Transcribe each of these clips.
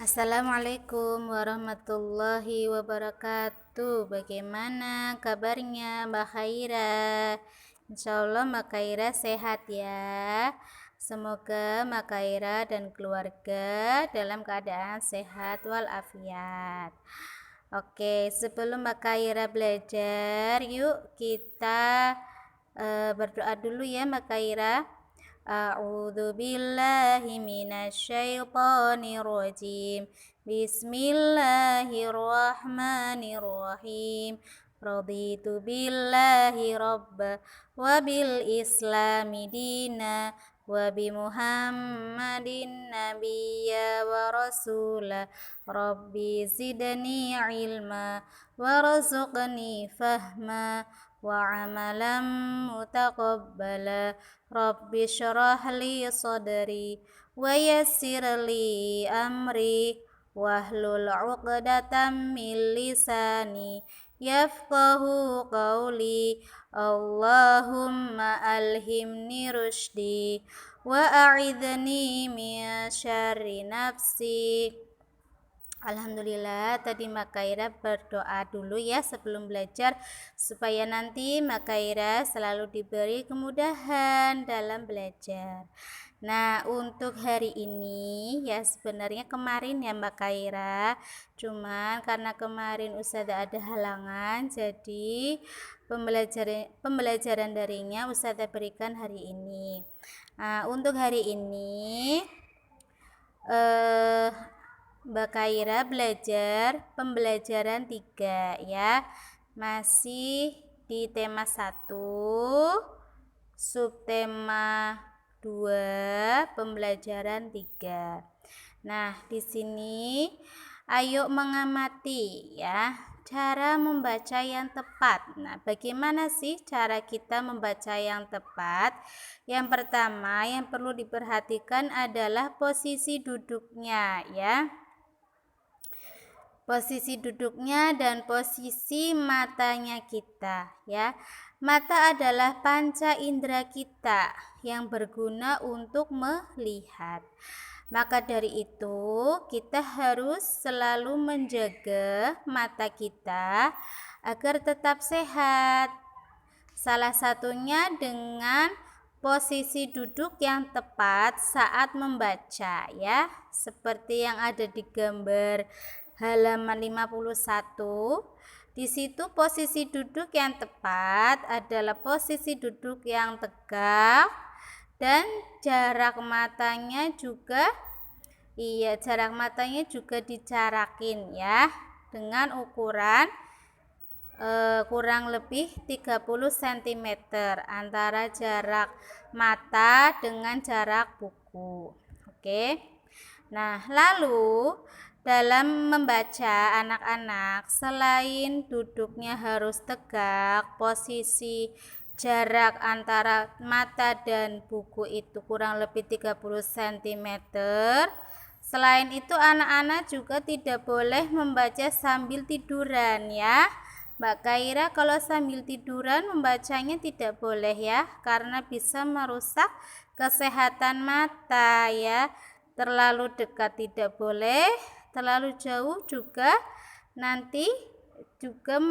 Assalamualaikum warahmatullahi wabarakatuh. Bagaimana kabarnya Mbak Khaira? Insya Allah Mbak Khaira sehat ya. Semoga Mbak Khaira dan keluarga dalam keadaan sehat walafiat. Oke, sebelum Mbak Khaira belajar, yuk kita berdoa dulu ya Mbak Khaira. A'udzu billahi minasyaitonir rajim. Bismillahirrahmanirrahim. Raditu billahi rabba wa bil islami dina wa bi Muhammadin nabiyya wa rasula. Rabbi zidni ilma warzuqni fahma wa amalan mutaqabbala. Rabbi syrah li sadri wa yassir li amri wahlul 'uqdatam min lisani yafqahu qawli. Allahumma alhimni rusydi wa a'idhni min syarri nafsi. Alhamdulillah, tadi Mbak Khaira berdoa dulu ya sebelum belajar supaya nanti Mbak Khaira selalu diberi kemudahan dalam belajar. Nah, untuk hari ini ya sebenarnya kemarin ya Mbak Khaira, cuman karena kemarin Ustazah ada halangan, jadi pembelajaran darinya Ustazah berikan hari ini. Nah, untuk hari ini Mbak Khaira belajar pembelajaran 3 ya. Masih di tema 1, subtema 2, pembelajaran 3. Nah, di sini ayo mengamati ya cara membaca yang tepat. Nah, bagaimana sih cara kita membaca yang tepat? Yang pertama yang perlu diperhatikan adalah posisi duduknya ya. Posisi duduknya dan posisi matanya kita ya. Mata adalah panca indera kita yang berguna untuk melihat. Maka dari itu kita harus selalu menjaga mata kita agar tetap sehat. Salah satunya dengan posisi duduk yang tepat saat membaca ya. Seperti yang ada di gambar halaman 51. Di situ posisi duduk yang tepat adalah posisi duduk yang tegak dan jarak matanya juga dicarakin ya dengan ukuran kurang lebih 30 cm antara jarak mata dengan jarak buku. Oke. Nah, lalu dalam membaca anak-anak selain duduknya harus tegak, posisi jarak antara mata dan buku itu kurang lebih 30 cm. Selain itu anak-anak juga tidak boleh membaca sambil tiduran ya. Mbak Khaira kalau sambil tiduran membacanya tidak boleh ya, karena bisa merusak kesehatan mata ya. Terlalu dekat tidak boleh, terlalu jauh juga nanti juga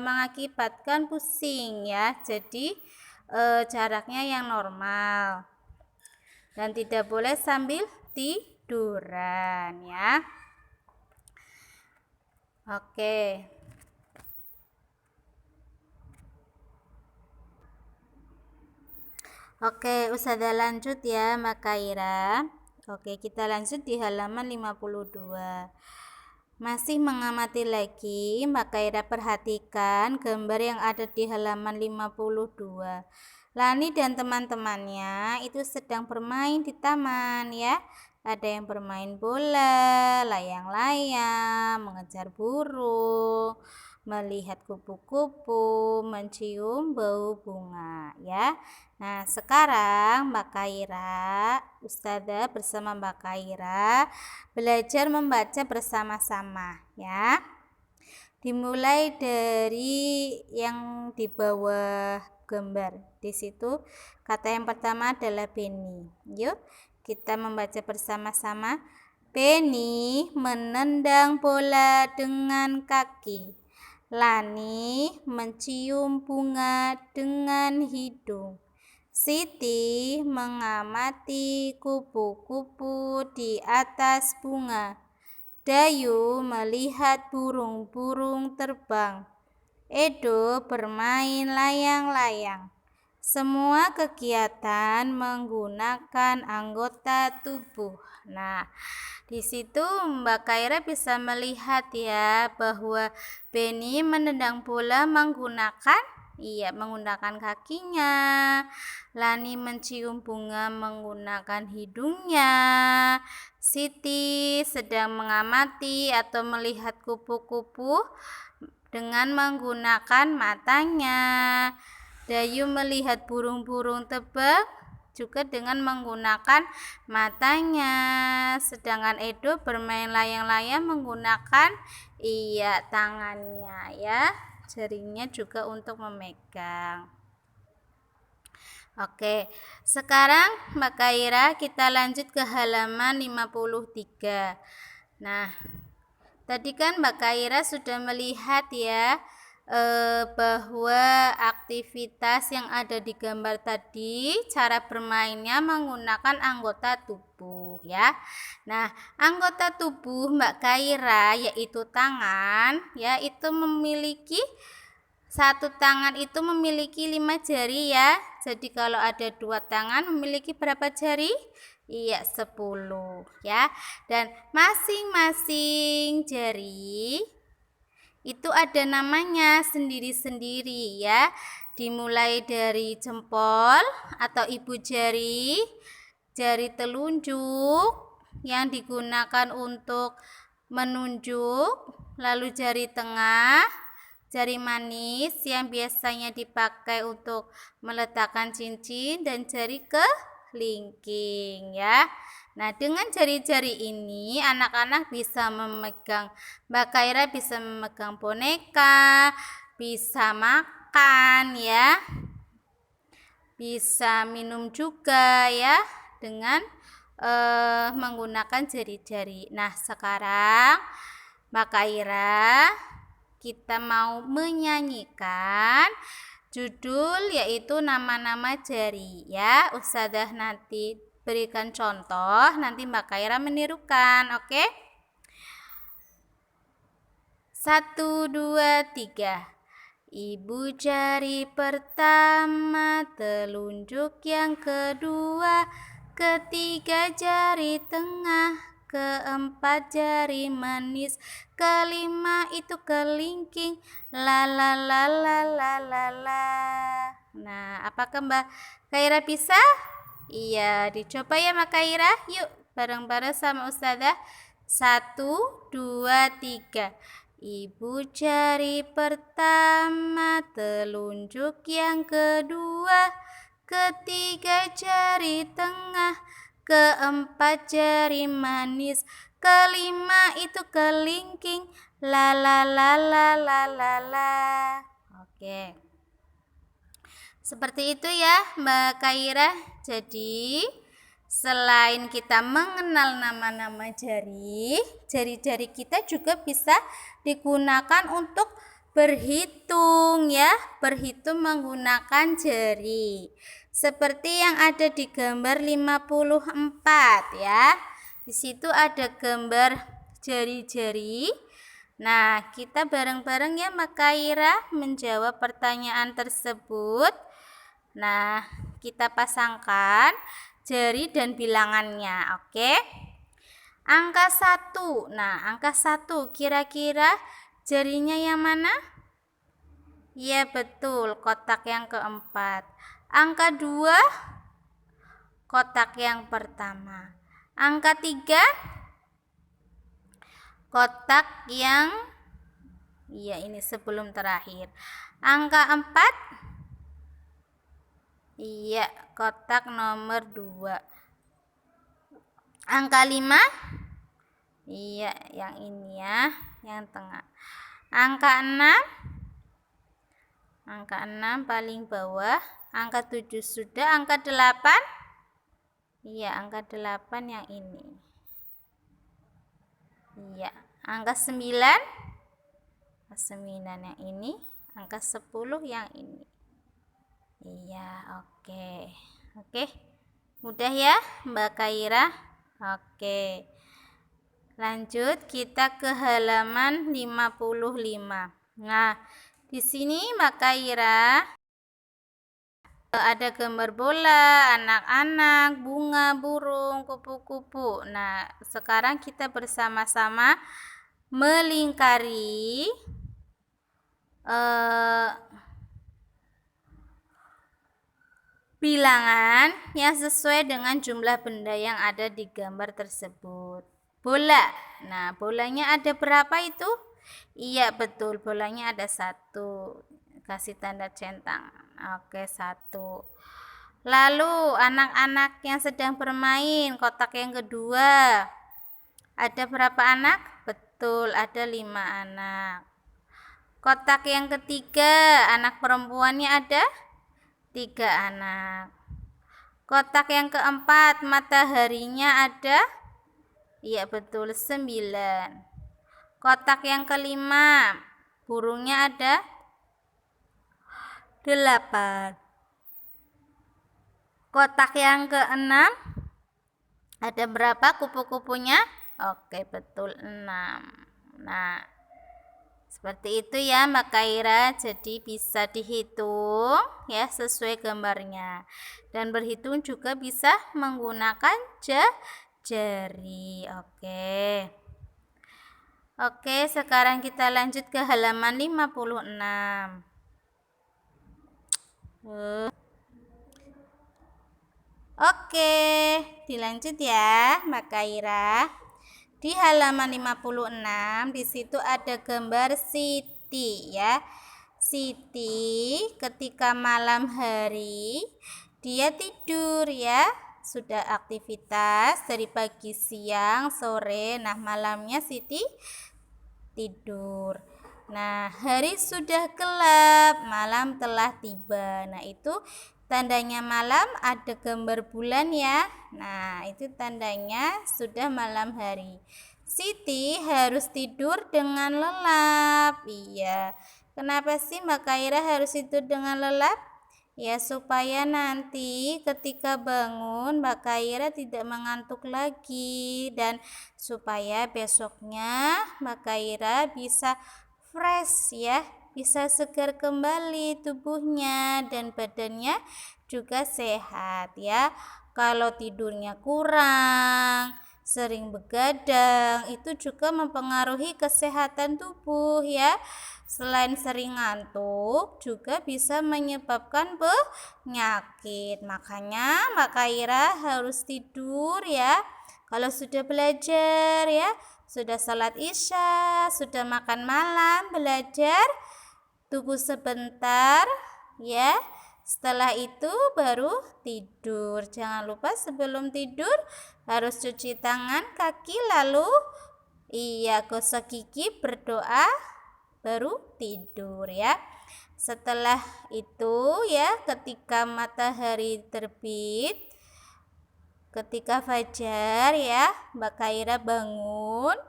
mengakibatkan pusing ya. Jadi jaraknya yang normal dan tidak boleh sambil tiduran ya. Oke. Oke, Ustazah lanjut ya Mbak Khaira. Oke, kita lanjut di halaman 52. Masih mengamati lagi, Mbak Khaira perhatikan gambar yang ada di halaman 52. Lani dan teman-temannya itu sedang bermain di taman ya. Ada yang bermain bola, layang-layang, mengejar burung, melihat kupu-kupu, mencium bau bunga ya. Nah, sekarang Mbak Khaira, Ustazah bersama Mbak Khaira belajar membaca bersama-sama ya. Dimulai dari yang di bawah gambar. Di situ kata yang pertama adalah Beni. Yuk, kita membaca bersama-sama. Penny menendang bola dengan kaki. Lani mencium bunga dengan hidung. Siti mengamati kupu-kupu di atas bunga. Dayu melihat burung-burung terbang. Edo bermain layang-layang. Semua kegiatan menggunakan anggota tubuh. Nah, di situ Mbak Kaira bisa melihat ya bahwa Benny menendang bola menggunakan kakinya. Lani mencium bunga menggunakan hidungnya. Siti sedang mengamati atau melihat kupu-kupu dengan menggunakan matanya. Dayu melihat burung-burung terbang juga dengan menggunakan matanya. Sedangkan Edo bermain layang-layang menggunakan tangannya ya. Jarinya juga untuk memegang. Oke, sekarang Mbak Kaira kita lanjut ke halaman 53. Nah, tadi kan Mbak Kaira sudah melihat ya bahwa aktivitas yang ada di gambar tadi cara bermainnya menggunakan anggota tubuh ya. Nah, anggota tubuh Mbak Kaira yaitu tangan ya, itu memiliki satu tangan itu memiliki 5 jari ya. Jadi kalau ada 2 tangan memiliki berapa jari? Iya, 10 ya. Dan masing-masing jari itu ada namanya sendiri-sendiri ya. Dimulai dari jempol atau ibu jari, jari telunjuk yang digunakan untuk menunjuk, lalu jari tengah, jari manis yang biasanya dipakai untuk meletakkan cincin, dan jari kelingking ya. Nah, dengan jari-jari ini anak-anak bisa memegang, Mbak Kaira bisa memegang boneka, bisa makan ya, bisa minum juga ya dengan menggunakan jari-jari. Nah, sekarang Mbak Kaira kita mau menyanyikan judul yaitu nama-nama jari ya. Ustadzah nanti berikan contoh, nanti Mbak Kaira menirukan, oke? 1, 2, 3. Ibu jari pertama, telunjuk yang kedua, ketiga jari tengah, keempat jari manis, kelima itu kelingking, la la la la la la la. Nah, apakah Mbak Kaira bisa? Iya, dicoba ya Mbak Kaira. Yuk, bareng-bareng sama Ustadzah. 1, 2, 3. Ibu jari pertama, telunjuk yang kedua, ketiga jari tengah, keempat jari manis, kelima itu kelingking, la la la la la la la. Oke. Seperti itu ya Mbak Kaira. Jadi selain kita mengenal nama-nama jari, jari-jari kita juga bisa digunakan untuk berhitung ya, berhitung menggunakan jari. Seperti yang ada di gambar 54 ya. Di situ ada gambar jari-jari. Nah, kita bareng-bareng ya Mbak Kaira menjawab pertanyaan tersebut. Nah, kita pasangkan jari dan bilangannya, oke? Angka 1. Nah, angka 1 kira-kira jarinya yang mana? Ya, betul, kotak yang keempat. Angka 2, kotak yang pertama. Angka 3, kotak yang ini sebelum terakhir. Angka 4, kotak nomor 2. Angka 5, yang ini ya, yang tengah. Angka 6 paling bawah. Angka 7 sudah. Angka 8, angka 8 yang ini. Iya, angka 9 yang ini, angka 10 yang ini. Iya, oke. Oke. Mudah ya, Mbak Kaira? Oke. Lanjut kita ke halaman 55. Nah, di sini Mbak Kaira ada gambar bola, anak-anak, bunga, burung, kupu-kupu. Nah, sekarang kita bersama-sama melingkari bilangan yang sesuai dengan jumlah benda yang ada di gambar tersebut. Bola. Nah, bolanya ada berapa itu? Iya, betul. Bolanya ada 1. Kasih tanda centang. Oke, 1. Lalu, anak-anak yang sedang bermain, kotak yang kedua. Ada berapa anak? Betul, ada 5 anak. Kotak yang ketiga, anak perempuannya ada 3 anak. Kotak yang keempat, mataharinya ada? Iya, betul, 9. Kotak yang kelima, burungnya ada 8. Kotak yang keenam, ada berapa kupu-kupunya? Oke, betul, 6. Nah, seperti itu ya Mbak Kaira, jadi bisa dihitung ya sesuai gambarnya. Dan berhitung juga bisa menggunakan jari. Oke, sekarang kita lanjut ke halaman 56. Oke, dilanjut ya Mbak Kaira. Di halaman 56 di situ ada gambar Siti ya. Siti ketika malam hari dia tidur ya. Sudah aktivitas dari pagi, siang, sore. Nah, malamnya Siti tidur. Nah, hari sudah gelap, malam telah tiba. Nah, itu tandanya malam, ada gambar bulan ya. Nah, itu tandanya sudah malam hari. Siti harus tidur dengan lelap. Iya. Kenapa sih Mbak Kaira harus tidur dengan lelap? Ya, supaya nanti ketika bangun Mbak Kaira tidak mengantuk lagi, dan supaya besoknya Mbak Kaira bisa fresh ya, bisa segar kembali tubuhnya dan badannya juga sehat ya. Kalau tidurnya kurang, sering begadang, itu juga mempengaruhi kesehatan tubuh ya. Selain sering ngantuk, juga bisa menyebabkan penyakit. Makanya Mbak Kaira harus tidur ya. Kalau sudah belajar ya, sudah salat isya, sudah makan malam, belajar, tunggu sebentar ya. Setelah itu baru tidur. Jangan lupa sebelum tidur harus cuci tangan, kaki, lalu gosok gigi, berdoa, baru tidur ya. Setelah itu ya, ketika matahari terbit, ketika fajar ya, Mbak Kaira bangun,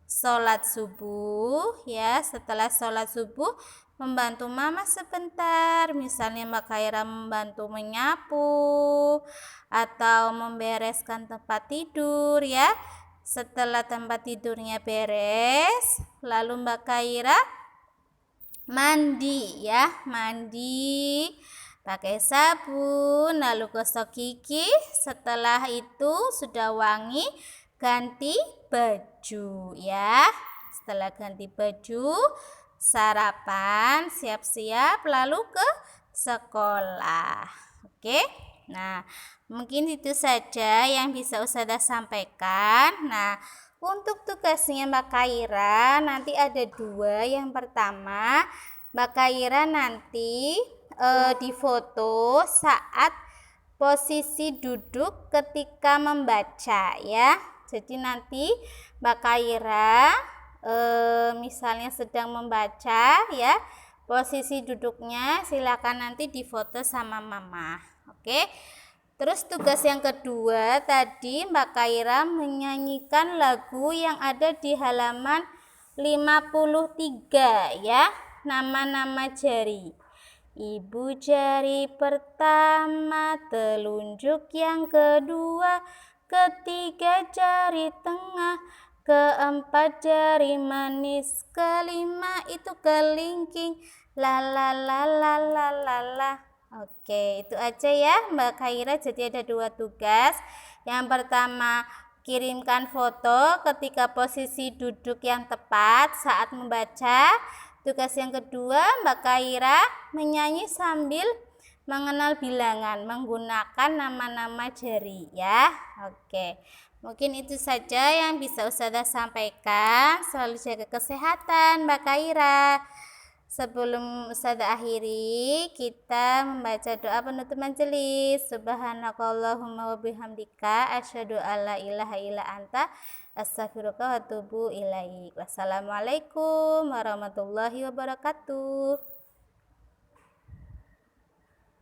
sholat subuh ya. Setelah sholat subuh, membantu mama sebentar, misalnya Mbak Kaira membantu menyapu atau membereskan tempat tidur ya. Setelah tempat tidurnya beres, lalu Mbak Kaira mandi ya, mandi pakai sabun, lalu gosok gigi. Setelah itu sudah wangi, ganti baju ya. Setelah ganti baju, sarapan, siap-siap, lalu ke sekolah. Oke. Nah, mungkin itu saja yang bisa Ustazah sampaikan. Nah, untuk tugasnya Mbak Kaira nanti ada 2. Yang pertama, Mbak Kaira nanti difoto saat posisi duduk ketika membaca ya. Jadi nanti Mbak Kaira misalnya sedang membaca ya, posisi duduknya silakan nanti difoto sama mama. Oke. Terus tugas yang kedua tadi Mbak Kaira menyanyikan lagu yang ada di halaman 53 ya, nama-nama jari. Ibu jari pertama, telunjuk yang kedua, ketiga jari tengah, keempat jari manis, kelima itu kelingking, la la la la la la la. Oke, itu aja ya Mbak Khaira. Jadi ada 2 tugas. Yang pertama, kirimkan foto ketika posisi duduk yang tepat saat membaca. Tugas yang kedua, Mbak Khaira menyanyi sambil mengenal bilangan menggunakan nama-nama jari ya. Oke. Mungkin itu saja yang bisa Ustazah sampaikan. Selalu jaga kesehatan Mbak Khaira. Sebelum Ustazah akhiri, kita membaca doa penutup majelis. Subhanakallahumma wa bihamdika asyhadu alla ilaha illa anta astaghfiruka wa atubu ilaik. Wassalamualaikum warahmatullahi wabarakatuh.